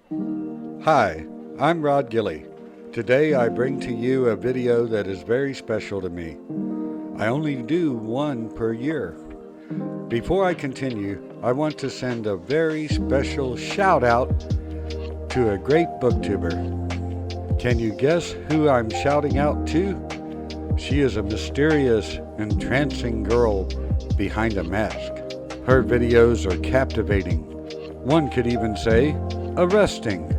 Hi, I'm RodGilley. Today I bring to you a video that is very special to me. I only do one per year. Before I continue, I want to send a very special shout out to a great booktuber. Can you guess who I'm shouting out to? She is a mysterious, entrancing girl behind a mask. Her videos are captivating. One could even say, arresting.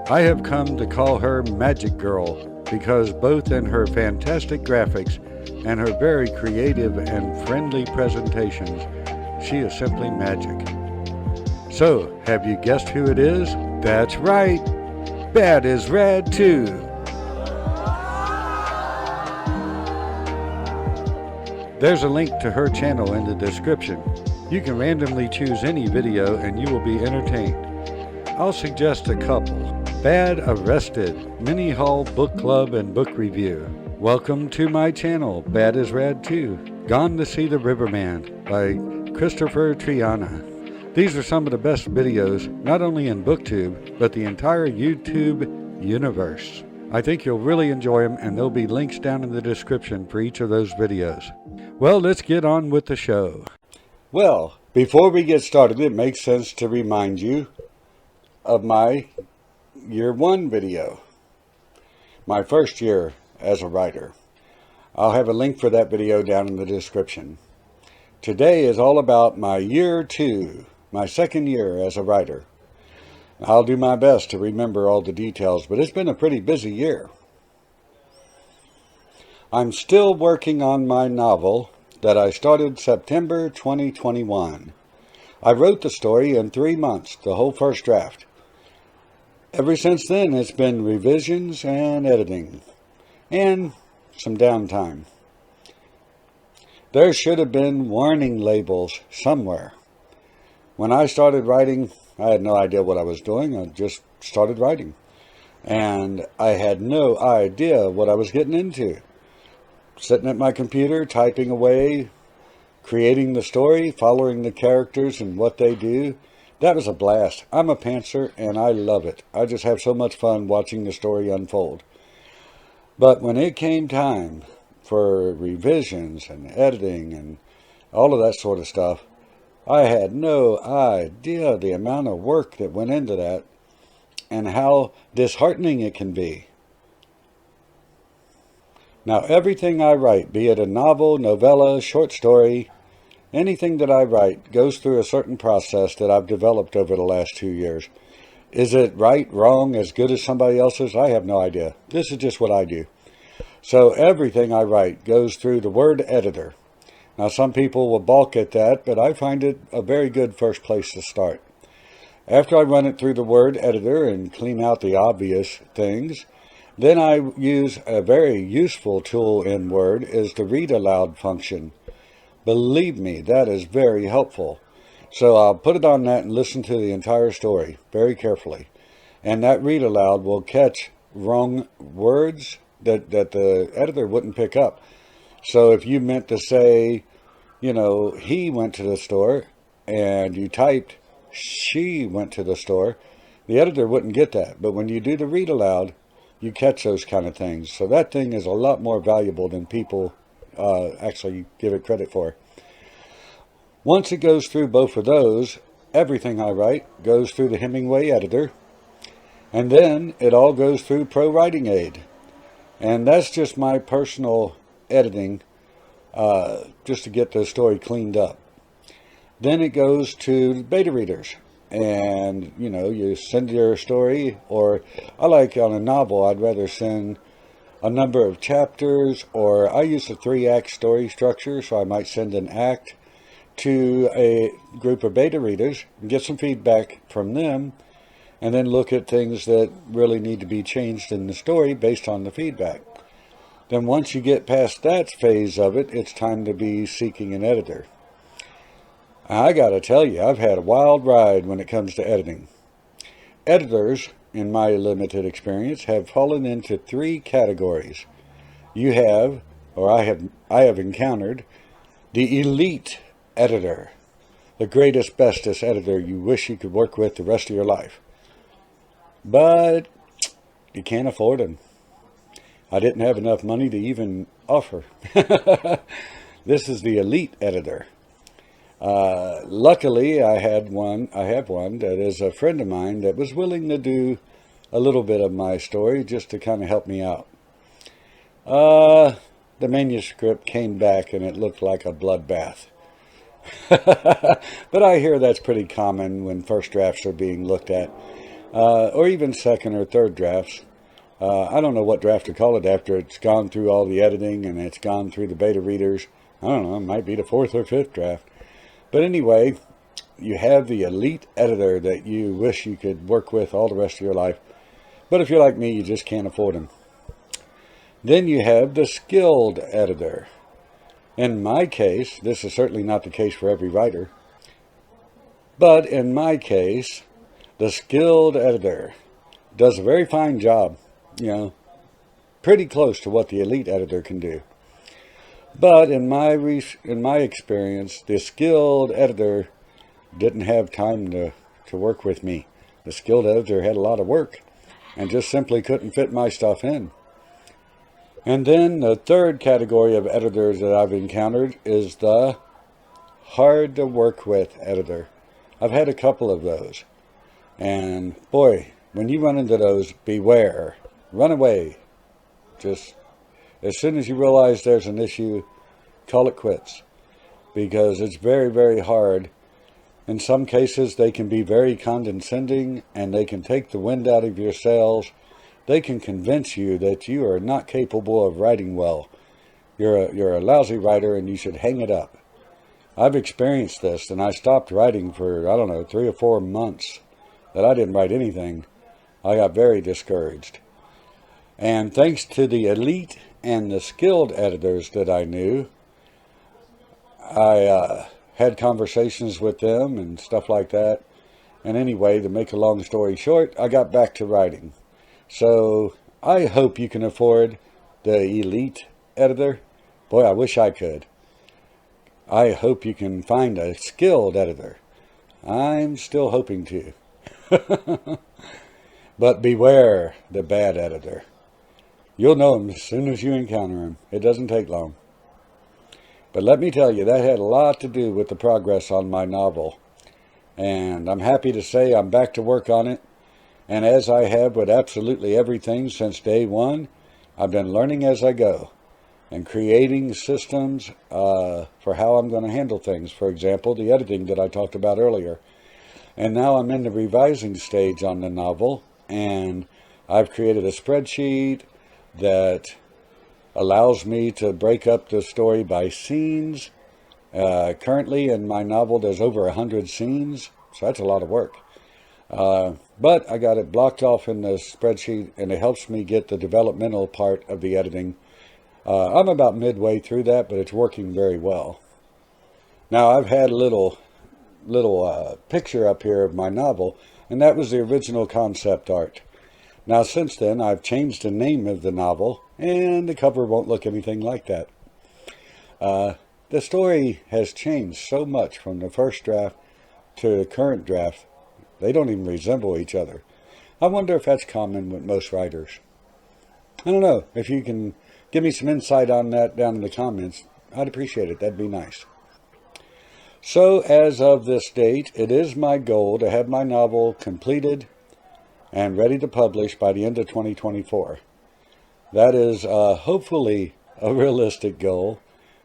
I have come to call her Magic Girl because both in her fantastic graphics and her very creative and friendly presentations, she is simply magic. So, have you guessed who it is? That's right, BadisRad 2. There's a link to her channel in the description. You can randomly choose any video and you will be entertained. I'll suggest a couple. Bad Arrested, Mini Haul Book Club and Book Review. Welcome to my channel, BadisRad 2. Gone to See the Riverman by Christopher Triana. These are some of the best videos, not only in BookTube, but the entire YouTube universe. I think you'll really enjoy them, and there'll be links down in the description for each of those videos. Well, let's get on with the show. Well, before we get started, it makes sense to remind you of my Year 1 video. My first year as a writer. I'll have a link for that video down in the description. Today is all about my Year 2, my second year as a writer. I'll do my best to remember all the details, but it's been a pretty busy year. I'm still working on my novel that I started September 2021. I wrote the story in 3 months, the whole first draft. Ever since then, it's been revisions and editing, and some downtime. There should have been warning labels somewhere. When I started writing, I had no idea what I was doing. I just started writing. And I had no idea what I was getting into. Sitting at my computer, typing away, creating the story, following the characters and what they do. That was a blast. I'm a pantser and I love it. I just have so much fun watching the story unfold. But when it came time for revisions and editing and all of that sort of stuff, I had no idea the amount of work that went into that and how disheartening it can be. Now, everything I write, be it a novel, novella, short story, anything that I write goes through a certain process that I've developed over the last 2 years. Is it right, wrong, as good as somebody else's? I have no idea. This is just what I do. So everything I write goes through the word editor. Now, some people will balk at that, but I find it a very good first place to start. After I run it through the word editor and clean out the obvious things, then I use a very useful tool in Word is the read aloud function. Believe me, that is very helpful. So I'll put it on that and listen to the entire story very carefully. And that read aloud will catch wrong words that the editor wouldn't pick up. So if you meant to say, he went to the store, and you typed, she went to the store, the editor wouldn't get that. But when you do the read aloud, you catch those kind of things. So that thing is a lot more valuable than people actually give it credit for. Once it goes through both of those, everything I write goes through the Hemingway editor. And then it all goes through Pro Writing Aid. And that's just my personal editing, just to get the story cleaned up. Then it goes to beta readers, and you send your story, or I like on a novel, I'd rather send a number of chapters, or I use a 3-act story structure, so I might send an act to a group of beta readers and get some feedback from them, and then look at things that really need to be changed in the story based on the feedback. Then once you get past that phase of it, it's time to be seeking an editor. I gotta tell you, I've had a wild ride when it comes to editing. Editors, in my limited experience, have fallen into 3 categories. You have, or I have encountered, the elite editor, the greatest, bestest editor you wish you could work with the rest of your life. but you can't afford them. I didn't have enough money to even offer. This is the Elite editor. Luckily, I have one that is a friend of mine that was willing to do a little bit of my story just to kind of help me out. The manuscript came back and it looked like a bloodbath. But I hear that's pretty common when first drafts are being looked at, or even second or third drafts. I don't know what draft to call it after it's gone through all the editing and it's gone through the beta readers. I don't know, it might be the fourth or fifth draft. But anyway, you have the Elite editor that you wish you could work with all the rest of your life. But if you're like me, you just can't afford them. Then you have the Skilled editor. In my case, this is certainly not the case for every writer, but in my case, the Skilled editor does a very fine job, pretty close to what the Elite editor can do. But in my experience, the Skilled editor didn't have time to work with me. The Skilled editor had a lot of work and just simply couldn't fit my stuff in. And then the third category of editors that I've encountered is the hard to work with editor. I've had a couple of those. And boy, when you run into those, beware. Run away. Just as soon as you realize there's an issue, call it quits. Because it's very, very hard. In some cases, they can be very condescending and they can take the wind out of your sails. They can convince you that you are not capable of writing well. You're a lousy writer and you should hang it up. I've experienced this and I stopped writing for, 3 or 4 months that I didn't write anything. I got very discouraged. And thanks to the Elite and the Skilled editors that I knew, I had conversations with them and stuff like that. And anyway, to make a long story short, I got back to writing. So I hope you can afford the Elite editor. Boy, I wish I could. I hope you can find a Skilled editor. I'm still hoping to. But beware the bad editor. You'll know him as soon as you encounter him. It doesn't take long. But let me tell you, that had a lot to do with the progress on my novel. And I'm happy to say I'm back to work on it. And as I have with absolutely everything since day one, I've been learning as I go and creating systems for how I'm going to handle things. For example, the editing that I talked about earlier. And now I'm in the revising stage on the novel, and I've created a spreadsheet that allows me to break up the story by scenes. Currently in my novel, there's over 100 scenes, so that's a lot of work. But I got it blocked off in the spreadsheet, and it helps me get the developmental part of the editing. I'm about midway through that, but it's working very well. Now, I've had a little picture up here of my novel, and that was the original concept art. Now, since then, I've changed the name of the novel, and the cover won't look anything like that. The story has changed so much from the first draft to the current draft. They don't even resemble each other. I wonder if that's common with most writers. I don't know. If you can give me some insight on that down in the comments, I'd appreciate it. That'd be nice. So, as of this date, it is my goal to have my novel completed and ready to publish by the end of 2024. That is hopefully a realistic goal,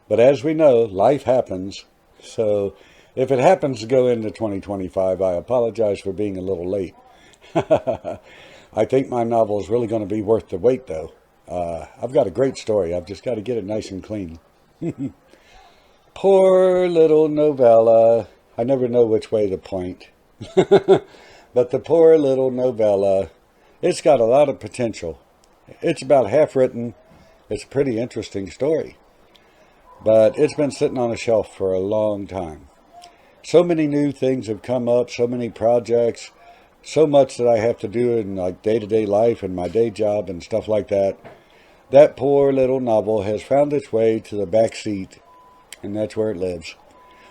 but as we know, life happens. So, if it happens to go into 2025, I apologize for being a little late. I think my novel is really going to be worth the wait, though. I've got a great story. I've just got to get it nice and clean. Poor little novella. I never know which way to point. But the poor little novella, it's got a lot of potential. It's about half written. It's a pretty interesting story. But it's been sitting on a shelf for a long time. So many new things have come up, so many projects, so much that I have to do in like day-to-day life and my day job and stuff like that. That poor little novel has found its way to the back seat, and that's where it lives.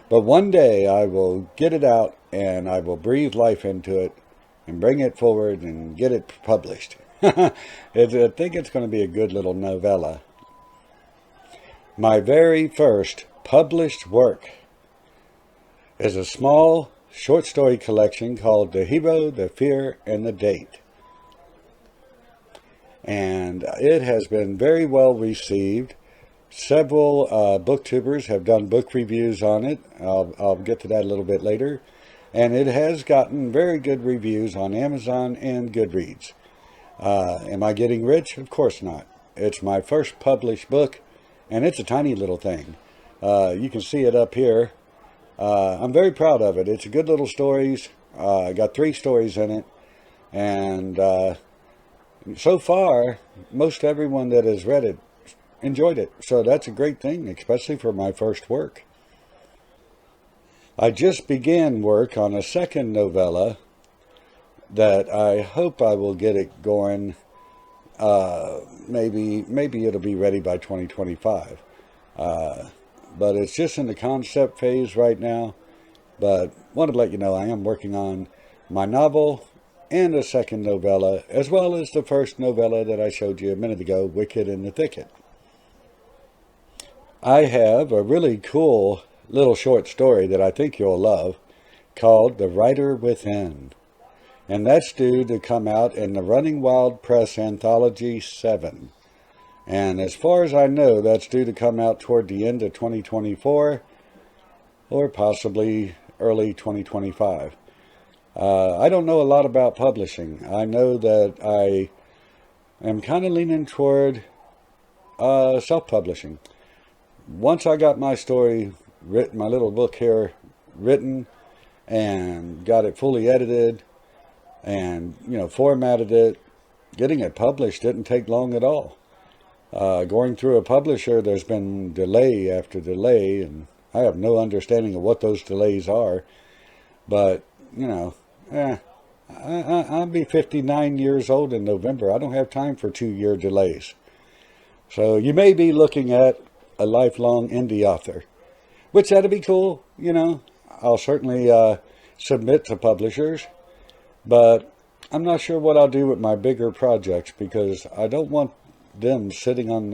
But one day I will get it out and I will breathe life into it and bring it forward and get it published. I think it's going to be a good little novella. My very first published work is a small short story collection called The Hero, the Fear, and the Date. And it has been very well received. Several booktubers have done book reviews on it. I'll get to that a little bit later. And it has gotten very good reviews on Amazon and Goodreads. Am I getting rich? Of course not. It's my first published book, and it's a tiny little thing. You can see it up here. I'm very proud of it. It's a good little stories. I got 3 stories in it. And so far, most everyone that has read it enjoyed it. So that's a great thing, especially for my first work. I just began work on a second novella that I hope I will get it going. Maybe it'll be ready by 2025. But it's just in the concept phase right now. But wanted to let you know I am working on my novel and a second novella, as well as the first novella that I showed you a minute ago, Wicked in the Thicket. I have a really cool little short story that I think you'll love called The Writer Within. And that's due to come out in the Running Wild Press Anthology 7. And as far as I know, that's due to come out toward the end of 2024 or possibly early 2025. I don't know a lot about publishing. I know that I am kind of leaning toward self-publishing. Once I got my story written, my little book here written, and got it fully edited, and formatted it, getting it published didn't take long at all. Going through a publisher, there's been delay after delay, and I have no understanding of what those delays are. But I'll be 59 years old in November. I don't have time for 2-year delays. So you may be looking at a lifelong indie author, which that'd be cool. I'll certainly submit to publishers, but I'm not sure what I'll do with my bigger projects, because I don't want them sitting on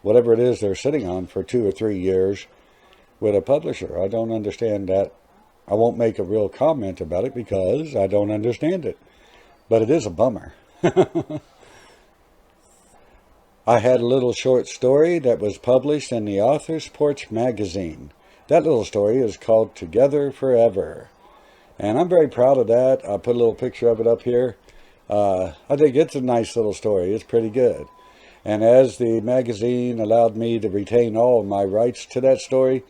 whatever it is they're sitting on for 2 or 3 years with a publisher. I don't understand that. I won't make a real comment about it because I don't understand it, but it is a bummer. I had a little short story that was published in the Author's Porch magazine. That little story is called Together Forever. And I'm very proud of that. I'll put a little picture of it up here. I think it's a nice little story. It's pretty good. And as the magazine allowed me to retain all of my rights to that story,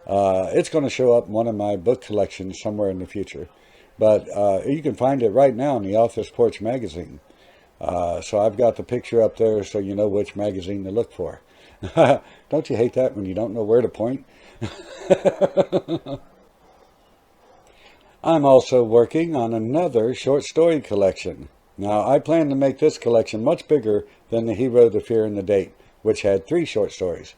it's going to show up in one of my book collections somewhere in the future. But you can find it right now in the Author's Porch magazine. So I've got the picture up there so you know which magazine to look for. Don't you hate that when you don't know where to point? I'm also working on another short story collection. Now, I plan to make this collection much bigger than The Hero, the Fear, and the Date, which had 3 short stories.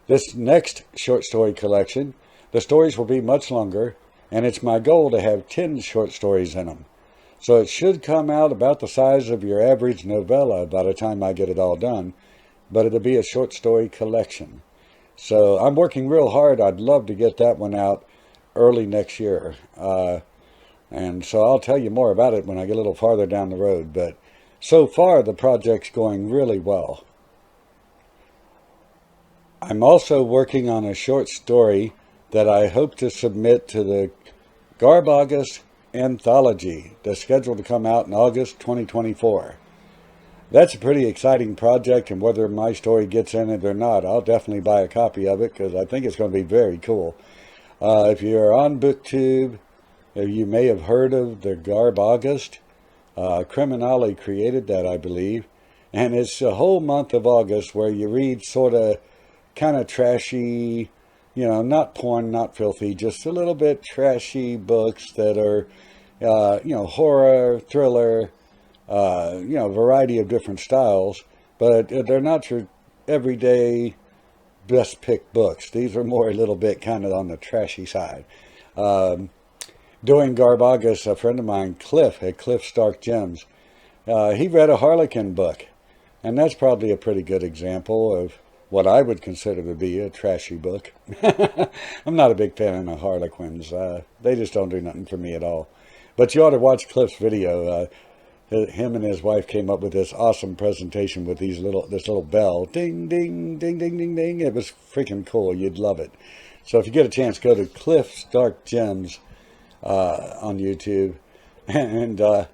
This next short story collection, the stories will be much longer, and it's my goal to have 10 short stories in them. So it should come out about the size of your average novella by the time I get it all done, but it'll be a short story collection. So I'm working real hard. I'd love to get that one out early next year. And so I'll tell you more about it when I get a little farther down the road. But so far, the project's going really well. I'm also working on a short story that I hope to submit to the GarbAugust anthology that's scheduled to come out in August 2024. That's a pretty exciting project, and whether my story gets in it or not, I'll definitely buy a copy of it because I think it's going to be very cool. If you're on BookTube, you may have heard of the GarbAugust. Criminale created that, I believe. And it's a whole month of August where you read sort of kind of trashy, not porn, not filthy, just a little bit trashy books that are, horror, thriller, variety of different styles. But they're not your everyday best pick books. These are more a little bit kind of on the trashy side. During GarbAugust, a friend of mine, Cliff, at Cliff Stark Gems, he read a Harlequin book. And that's probably a pretty good example of what I would consider to be a trashy book. I'm not a big fan of Harlequins. They just don't do nothing for me at all. But you ought to watch Cliff's video. Him and his wife came up with this awesome presentation with this little bell. Ding, ding, ding, ding, ding, ding. It was freaking cool. You'd love it. So if you get a chance, go to Cliff Stark Gems on YouTube. And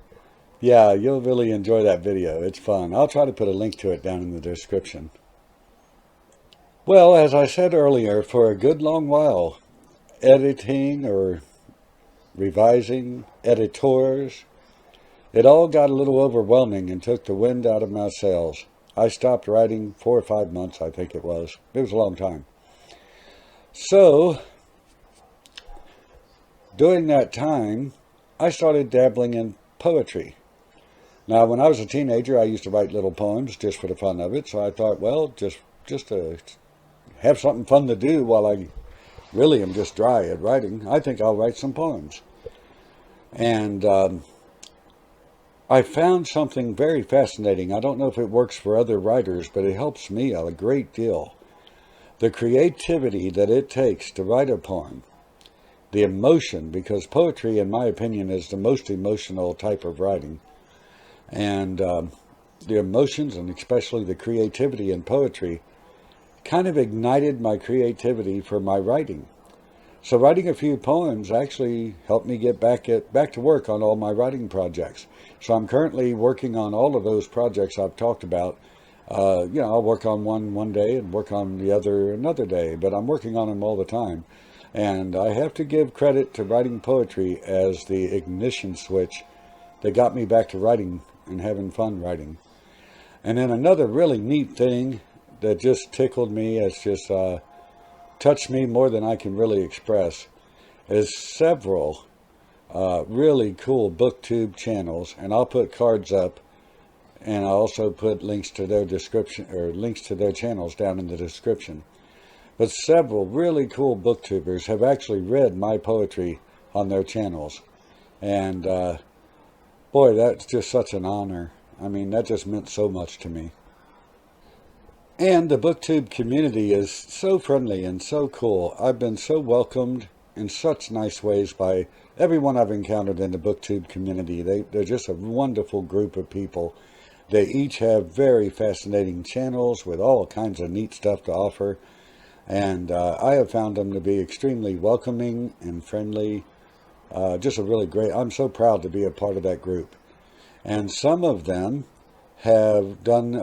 yeah, you'll really enjoy that video. It's fun. I'll try to put a link to it down in the description. Well, as I said earlier, for a good long while, editing or revising, editors, it all got a little overwhelming and took the wind out of my sails. I stopped writing 4 or 5 months, I think it was. It was a long time. So, during that time, I started dabbling in poetry. Now, when I was a teenager, I used to write little poems just for the fun of it. So I thought, well, just to have something fun to do while I really am just dry at writing, I think I'll write some poems. And I found something very fascinating. I don't know if it works for other writers, but it helps me a great deal. The creativity that it takes to write a poem. The emotion, because poetry, in my opinion, is the most emotional type of writing. And the emotions, and especially the creativity in poetry, kind of ignited my creativity for my writing. So writing a few poems actually helped me get back to work on all my writing projects. So I'm currently working on all of those projects I've talked about. I'll work on one day and work on the other another day, but I'm working on them all the time. And I have to give credit to writing poetry as the ignition switch that got me back to writing and having fun writing. And then another really neat thing that just tickled me, it's just touched me more than I can really express, is several really cool booktube channels, and I'll put cards up, and I'll also put links to their description, or links to their channels down in the description. But several really cool booktubers have actually read my poetry on their channels. And boy, that's just such an honor. I mean, that just meant so much to me. And the booktube community is so friendly and so cool. I've been so welcomed in such nice ways by everyone I've encountered in the booktube community. They're just a wonderful group of people. They each have very fascinating channels with all kinds of neat stuff to offer. And I have found them to be extremely welcoming and friendly. Just a really great, I'm so proud to be a part of that group. And some of them have done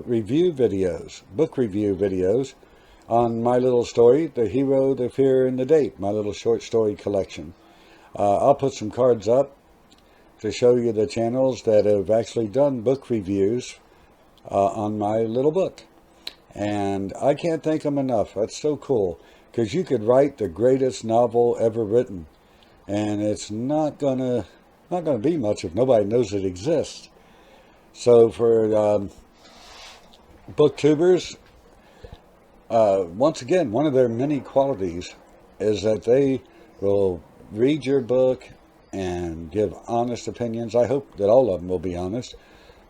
review videos, book review videos, on my little story, The Hero, the Fear, and the Date, my little short story collection. I'll put some cards up to show you the channels that have actually done book reviews on my little book. And I can't thank them enough. That's so cool, because you could write the greatest novel ever written, and it's not gonna be much if nobody knows it exists. So for booktubers, once again, one of their many qualities is that they will read your book and give honest opinions. I hope that all of them will be honest.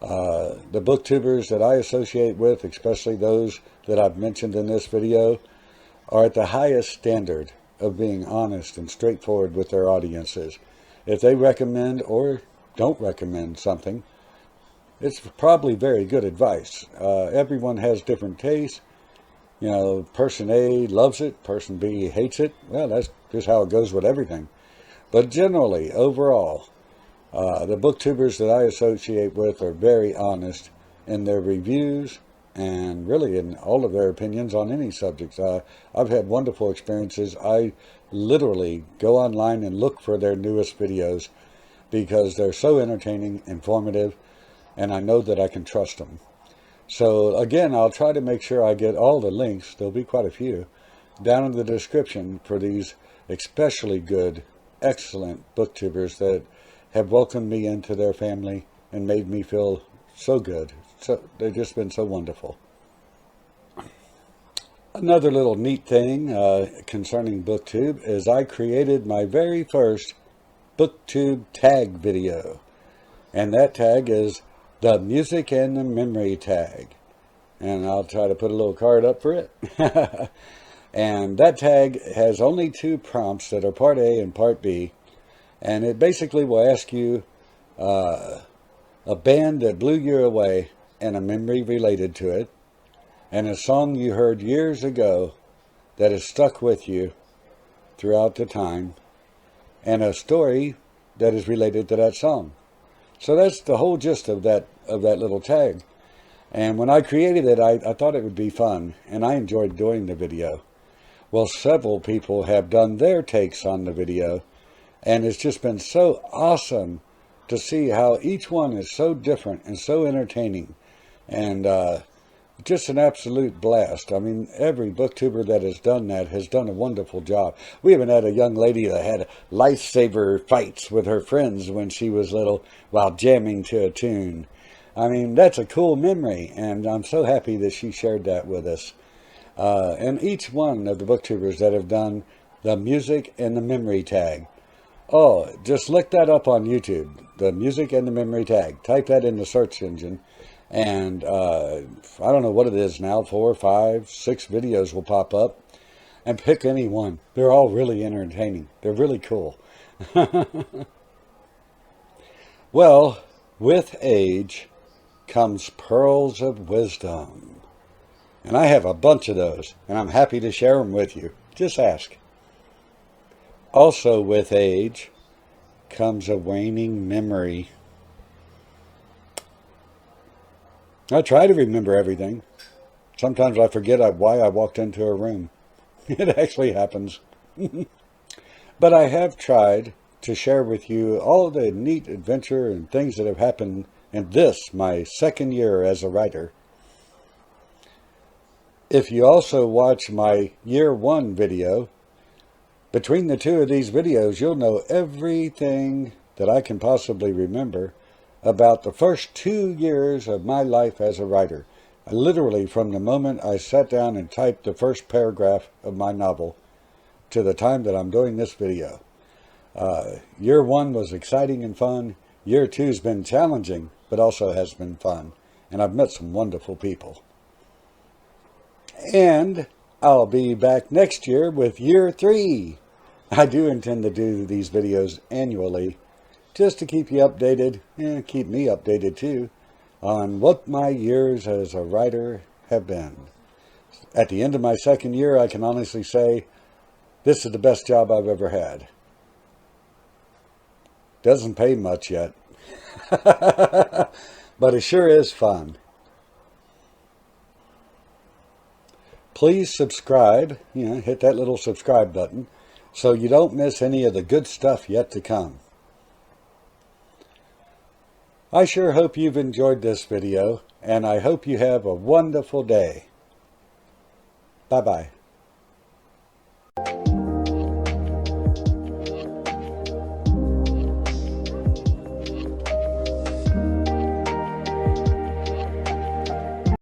The booktubers that I associate with, especially those that I've mentioned in this video, are at the highest standard of being honest and straightforward with their audiences. If they recommend or don't recommend something, it's probably very good advice. Everyone has different tastes. You know, person A loves it, person B hates it. Well, that's just how it goes with everything. But generally, overall, the booktubers that I associate with are very honest in their reviews and really in all of their opinions on any subject. I've had wonderful experiences. I literally go online and look for their newest videos because they're so entertaining, informative, and I know that I can trust them. So again, I'll try to make sure I get all the links, there'll be quite a few, down in the description for these especially good, excellent booktubers that have welcomed me into their family and made me feel so good. So they've just been so wonderful. Another little neat thing concerning BookTube is I created my very first BookTube tag video. And that tag is the music and the memory tag. And I'll try to put a little card up for it. And that tag has only 2 prompts that are part A and part B. And it basically will ask you a band that blew you away and a memory related to it, and a song you heard years ago that has stuck with you throughout the time, and a story that is related to that song. So that's the whole gist of that little tag. And when I created it, I thought it would be fun, and I enjoyed doing the video. Well, several people have done their takes on the video, and it's just been so awesome to see how each one is so different and so entertaining, and just an absolute blast. I mean, every booktuber that has done that has done a wonderful job. We even had a young lady that had lightsaber fights with her friends when she was little while jamming to a tune. I mean, that's a cool memory, and I'm so happy that she shared that with us. And each one of the booktubers that have done the music and the memory tag, oh, just look that up on YouTube, the music and the memory tag. Type that in the search engine, and I don't know what it is now, 4, 5, 6 videos will pop up, and pick any one. They're all really entertaining. They're really cool. Well, with age comes pearls of wisdom. And I have a bunch of those, and I'm happy to share them with you. Just ask. Also with age comes a waning memory. I try to remember everything. Sometimes I forget why I walked into a room. It actually happens. But I have tried to share with you all the neat adventure and things that have happened in this, my 2nd year as a writer. If you also watch my year 1 video, between the 2 of these videos, you'll know everything that I can possibly remember about the first 2 years of my life as a writer. Literally from the moment I sat down and typed the first paragraph of my novel to the time that I'm doing this video. Year 1 was exciting and fun. Year 2's been challenging, but also has been fun. And I've met some wonderful people. And I'll be back next year with year 3. I do intend to do these videos annually, just to keep you updated, and keep me updated too, on what my years as a writer have been. At the end of my 2nd year, I can honestly say, this is the best job I've ever had. Doesn't pay much yet, but it sure is fun. Please subscribe, hit that little subscribe button so you don't miss any of the good stuff yet to come. I sure hope you've enjoyed this video, and I hope you have a wonderful day. Bye-bye.